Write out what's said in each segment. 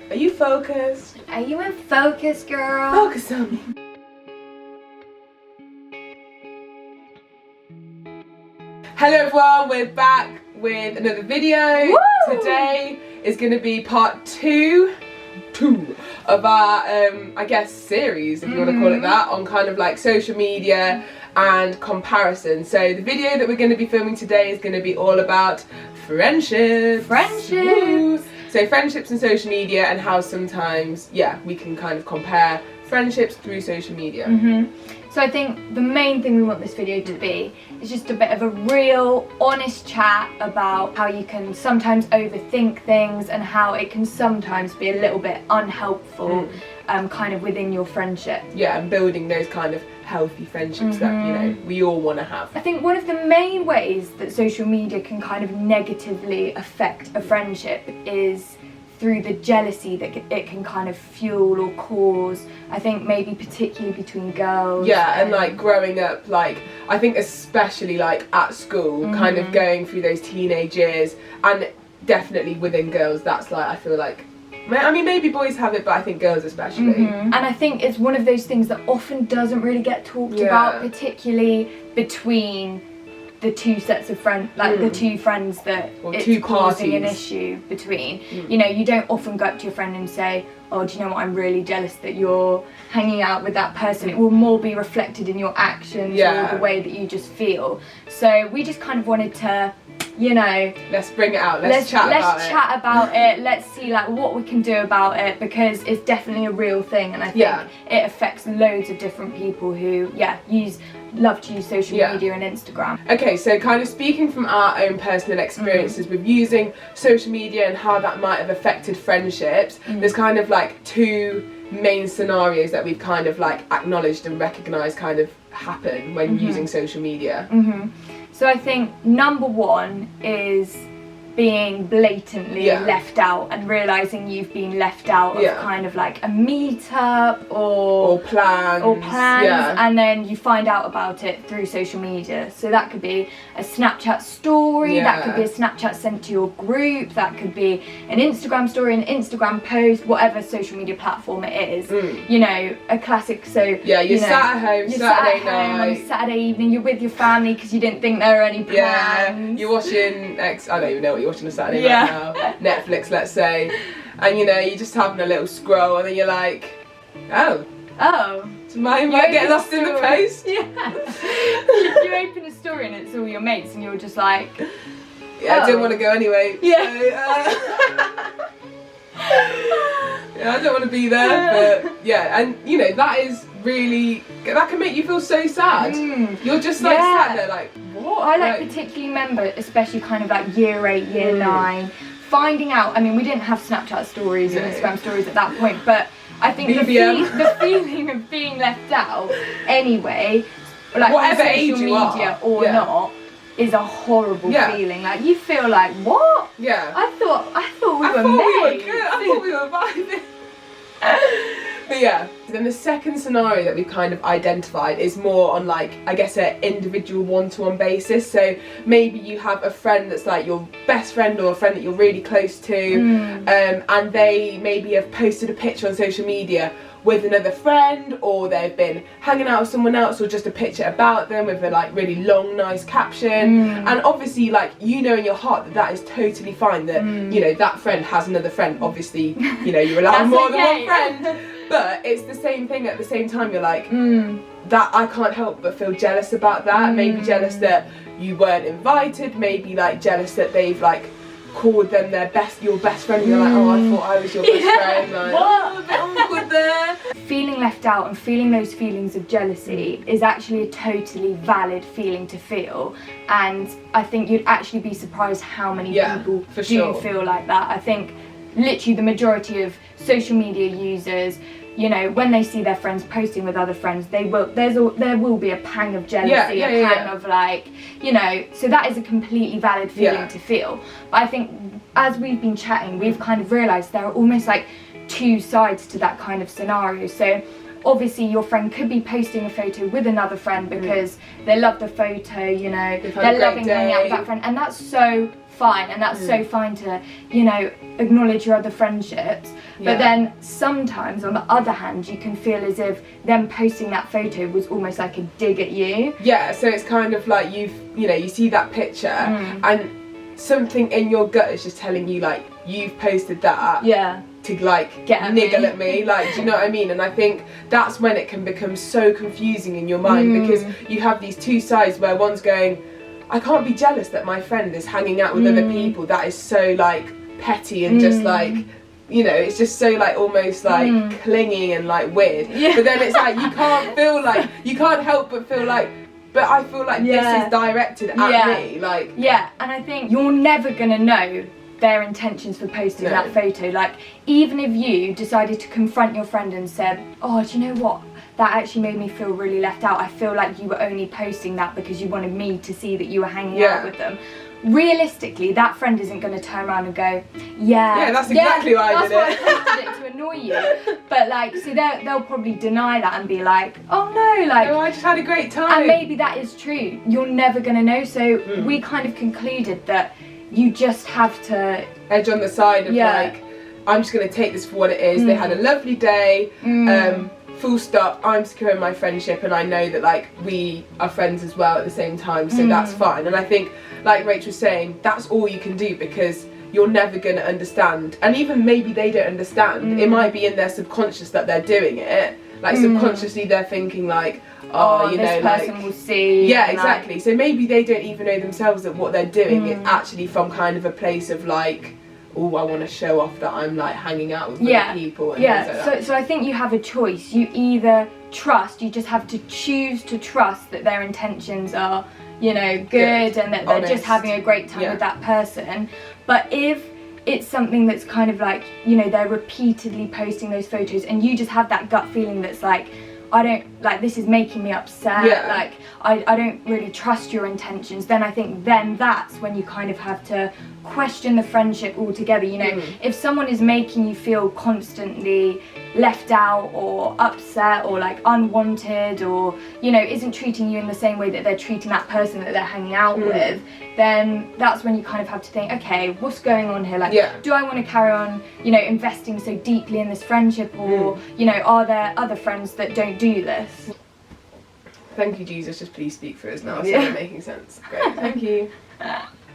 Are you focused? Are you in focus, girl? Focus on me. Hello everyone, we're back with another video. Woo! Today is going to be part two of our, I guess, series, if you want to call it that, on kind of like social media and comparison. So the video that we're going to be filming today is going to be all about friendships. Friendships. So friendships and social media, and how sometimes, yeah, we can kind of compare friendships through social media. So I think the main thing we want this video to be is just a bit of a real, honest chat about how you can sometimes overthink things and how it can sometimes be a little bit unhelpful kind of within your friendship. Yeah, and building those kind of healthy friendships that, you know, we all want to have. I think one of the main ways that social media can kind of negatively affect a friendship is through the jealousy that it can kind of fuel or cause. I think maybe particularly between girls. Yeah, and like growing up, like I think especially like at school, kind of going through those teenage years, and definitely within girls, that's like, I feel like, I mean maybe boys have it, but I think girls especially. And I think it's one of those things that often doesn't really get talked about, particularly between the two sets of friends, like the two friends that or it's two causing an parties. issue between. You know, you don't often go up to your friend and say, oh, do you know what, I'm really jealous that you're hanging out with that person. It will more be reflected in your actions or the way that you just feel. So we just kind of wanted to, you know, let's bring it out, let's chat about it. Let's see like what we can do about it, because it's definitely a real thing, and I think it affects loads of different people who love to use social media and Instagram. Okay, so kind of speaking from our own personal experiences with using social media and how that might have affected friendships, there's kind of like two main scenarios that we've kind of like acknowledged and recognised kind of happen when using social media. So I think number one is being blatantly left out and realising you've been left out of kind of like a meetup or plans, and then you find out about it through social media. So that could be a Snapchat story, that could be a Snapchat sent to your group, that could be an Instagram story, an Instagram post, whatever social media platform it is. You know, a classic. So you're sat at home, Saturday night, on a Saturday evening, you're with your family because you didn't think there were any plans. You're watching I don't even know what you're watching on Saturday night now, Netflix let's say, and you know, you're just having a little scroll, and then you're like, oh, you might get lost in the post. You open a story and it's all your mates, and you're just like, I don't want to go anyway. So, I don't want to be there, but and you know, that is really, that can make you feel so sad. You're just like sat there like, what? I particularly remember, especially kind of like year 8, year 9, finding out, I mean, we didn't have Snapchat stories and Instagram stories at that point, but I think the feeling of being left out anyway, like whatever on age social you media or not, is a horrible feeling. Like you feel like, what? I thought we were mates. I thought we were vibing. But then the second scenario that we've kind of identified is more on like, I guess, an individual one-to-one basis. So maybe you have a friend that's like your best friend, or a friend that you're really close to, and they maybe have posted a picture on social media with another friend, or they've been hanging out with someone else, or just a picture about them with a like really long nice caption, and obviously like, you know in your heart that that is totally fine, that you know that friend has another friend, obviously, you know, you're allowed more than one friend, but it's the same thing at the same time. You're like, that I can't help but feel jealous about that. Maybe jealous that you weren't invited, maybe like jealous that they've like called them your best friend, and you're like, oh, I thought I was your best friend, like, what? A bit awkward there. Feeling left out and feeling those feelings of jealousy is actually a totally valid feeling to feel, and I think you'd actually be surprised how many people do feel like that. I think literally the majority of social media users, you know, when they see their friends posting with other friends, there will be a pang of jealousy, a pang of like, you know, so that is a completely valid feeling to feel. But I think as we've been chatting, we've kind of realised there are almost like two sides to that kind of scenario. So obviously your friend could be posting a photo with another friend because they love the photo, you know, they're loving hanging out with that friend, and that's so fine, and that's so fine to, you know, acknowledge your other friendships. But then sometimes, on the other hand, you can feel as if them posting that photo was almost like a dig at you. Yeah, so it's kind of like you see that picture and something in your gut is just telling you, like, you've posted that to, like, niggle at me, like, do you know what I mean? And I think that's when it can become so confusing in your mind, because you have these two sides where one's going, I can't be jealous that my friend is hanging out with other people. That is so, like, petty and just, like, you know, it's just so, like, almost, like, clingy and, like, weird. But then it's like, you can't help but feel like, but I feel like this is directed at me, like. Yeah, and I think you're never gonna know their intentions for posting that photo. Like, even if you decided to confront your friend and said, oh, do you know what, that actually made me feel really left out, I feel like you were only posting that because you wanted me to see that you were hanging out with them. Realistically, that friend isn't going to turn around and go, that's exactly why I did it. That's why I posted it, to annoy you. But, like, so they'll probably deny that and be like, oh no, like, I just had a great time. And maybe that is true. You're never going to know. So we kind of concluded that you just have to edge on the side of like, I'm just going to take this for what it is. They had a lovely day. Full stop. I'm secure in my friendship, and I know that, like, we are friends as well at the same time, so that's fine. And I think, like Rach was saying, that's all you can do, because you're never going to understand, and even maybe they don't understand. It might be in their subconscious that they're doing it, like subconsciously they're thinking like, oh, you know, this person like, will see. Yeah, exactly. Like, so maybe they don't even know themselves that what they're doing is actually from kind of a place of like, oh, I want to show off that I'm, like, hanging out with other people and things like that. So I think you have a choice. You either trust, you just have to choose to trust that their intentions are, you know, good and that they're just having a great time with that person. But if it's something that's kind of like, you know, they're repeatedly posting those photos and you just have that gut feeling that's like, I don't, like, this is making me upset, like, I don't really trust your intentions, then I think that's when you kind of have to question the friendship altogether. You know, if someone is making you feel constantly left out or upset or, like, unwanted, or, you know, isn't treating you in the same way that they're treating that person that they're hanging out with, then that's when you kind of have to think, okay, what's going on here? Like, do I want to carry on, you know, investing so deeply in this friendship, or, you know, are there other friends that don't do this? Thank you, Jesus, just please speak for us now. So it's making sense. Great, thank you.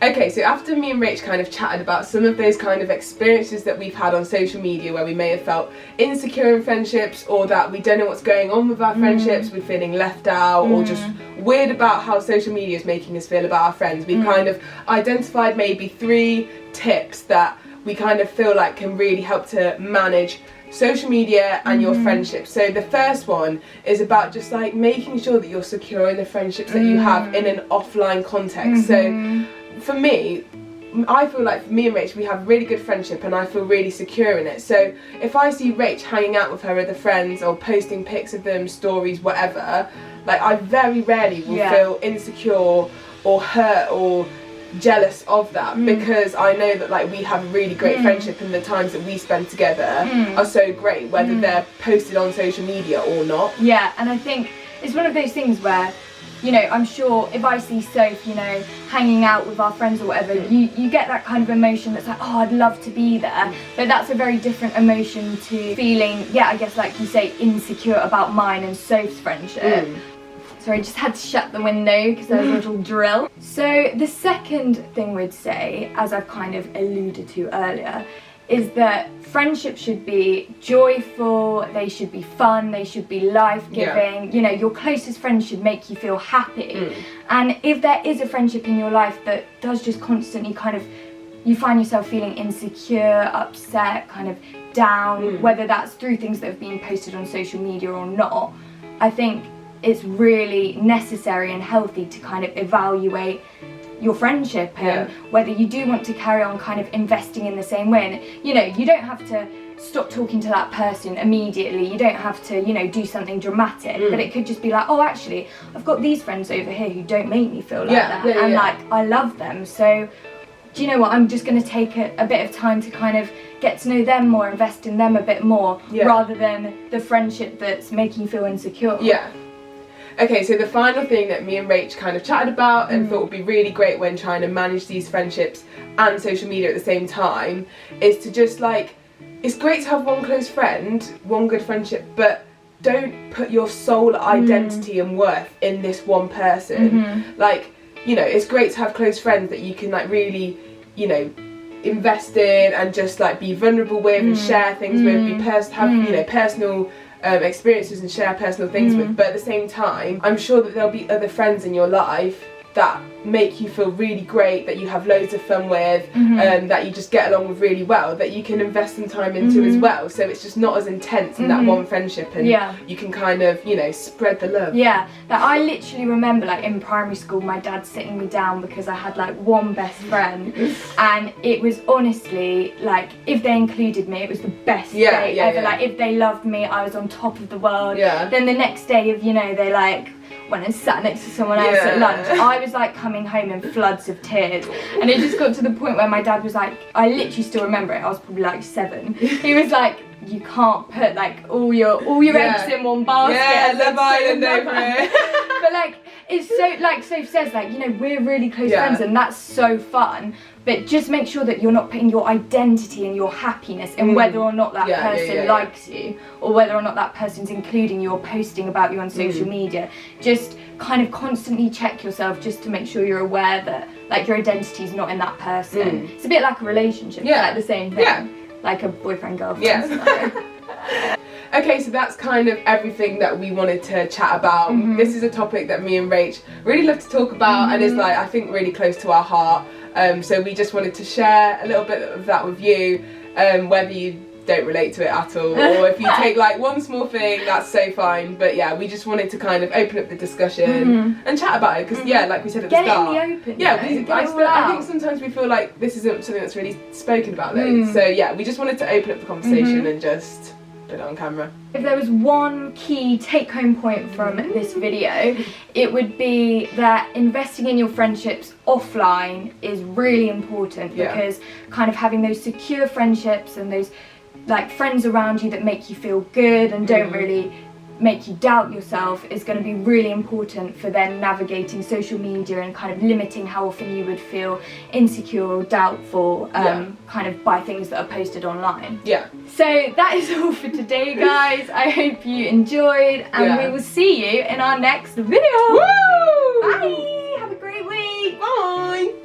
Okay, so after me and Rach kind of chatted about some of those kind of experiences that we've had on social media where we may have felt insecure in friendships, or that we don't know what's going on with our friendships, we're feeling left out, or just weird about how social media is making us feel about our friends, we've kind of identified maybe 3 tips that we kind of feel like can really help to manage social media and your friendships. So the first one is about just, like, making sure that you're secure in the friendships that you have in an offline context. So for me, I feel like for me and Rach, we have really good friendship and I feel really secure in it. So if I see Rach hanging out with her other friends or posting pics of them, stories, whatever, like, I very rarely will feel insecure or hurt or jealous of that, because I know that, like, we have a really great friendship and the times that we spend together are so great, whether they're posted on social media or not. Yeah, and I think it's one of those things where, you know, I'm sure if I see Soph, you know, hanging out with our friends or whatever, you get that kind of emotion that's like, oh, I'd love to be there. But that's a very different emotion to feeling, I guess, like you say, insecure about mine and Soph's friendship. Sorry, I just had to shut the window because there was a little drill. So the second thing we'd say, as I've kind of alluded to earlier, is that friendships should be joyful, they should be fun, they should be life-giving. You know, your closest friends should make you feel happy. And if there is a friendship in your life that does just constantly kind of, you find yourself feeling insecure, upset, kind of down, whether that's through things that have been posted on social media or not, I think it's really necessary and healthy to kind of evaluate your friendship and whether you do want to carry on kind of investing in the same way. And, you know, you don't have to stop talking to that person immediately, you don't have to, you know, do something dramatic, but it could just be like, oh, actually, I've got these friends over here who don't make me feel like that, and like, I love them, so do you know what, I'm just going to take a bit of time to kind of get to know them more, invest in them a bit more, rather than the friendship that's making you feel insecure. Okay, so the final thing that me and Rach kind of chatted about and thought would be really great when trying to manage these friendships and social media at the same time is to just like, it's great to have one close friend, one good friendship, but don't put your sole identity and worth in this one person. Like, you know, it's great to have close friends that you can like really, you know, invest in and just like be vulnerable with and share things with, have you know, personal experiences and share personal things with, but at the same time I'm sure that there'll be other friends in your life that make you feel really great, that you have loads of fun with, that you just get along with really well, that you can invest some time into as well, so it's just not as intense in that one friendship, and you can kind of, you know, spread the love. Like I literally remember like in primary school my dad sitting me down because I had like one best friend and it was honestly like, if they included me, it was the best day ever. Like if they loved me, I was on top of the world. Then the next day, if you know, they like went and sat next to someone else at lunch, I was like coming home in floods of tears, and it just got to the point where my dad was like, I literally still remember it, I was probably like 7, he was like, you can't put like all your eggs in one basket. Love Island over it. But like, it's so, like Soph says, like, you know, we're really close friends and that's so fun, but just make sure that you're not putting your identity and your happiness in whether or not that person likes you, or whether or not that person's including you or posting about you on social media. Just kind of constantly check yourself just to make sure you're aware that like your identity is not in that person. It's a bit like a relationship, like the same thing, like a boyfriend-girlfriend. Okay, so that's kind of everything that we wanted to chat about. This is a topic that me and Rach really love to talk about and is like, I think, really close to our heart. So we just wanted to share a little bit of that with you, whether you don't relate to it at all, or if you take like one small thing, that's so fine. But yeah, we just wanted to kind of open up the discussion and chat about it, because like we said at the start, get it in the open. I think sometimes we feel like this isn't something that's really spoken about though. So yeah, we just wanted to open up the conversation and just put it on camera. If there was one key take-home point from this video, it would be that investing in your friendships offline is really important, because kind of having those secure friendships and those like friends around you that make you feel good and don't really make you doubt yourself is going to be really important for then navigating social media and kind of limiting how often you would feel insecure or doubtful kind of by things that are posted online. So that is all for today, guys. I hope you enjoyed, and we will see you in our next video. Woo! Bye! Have a great week! Bye!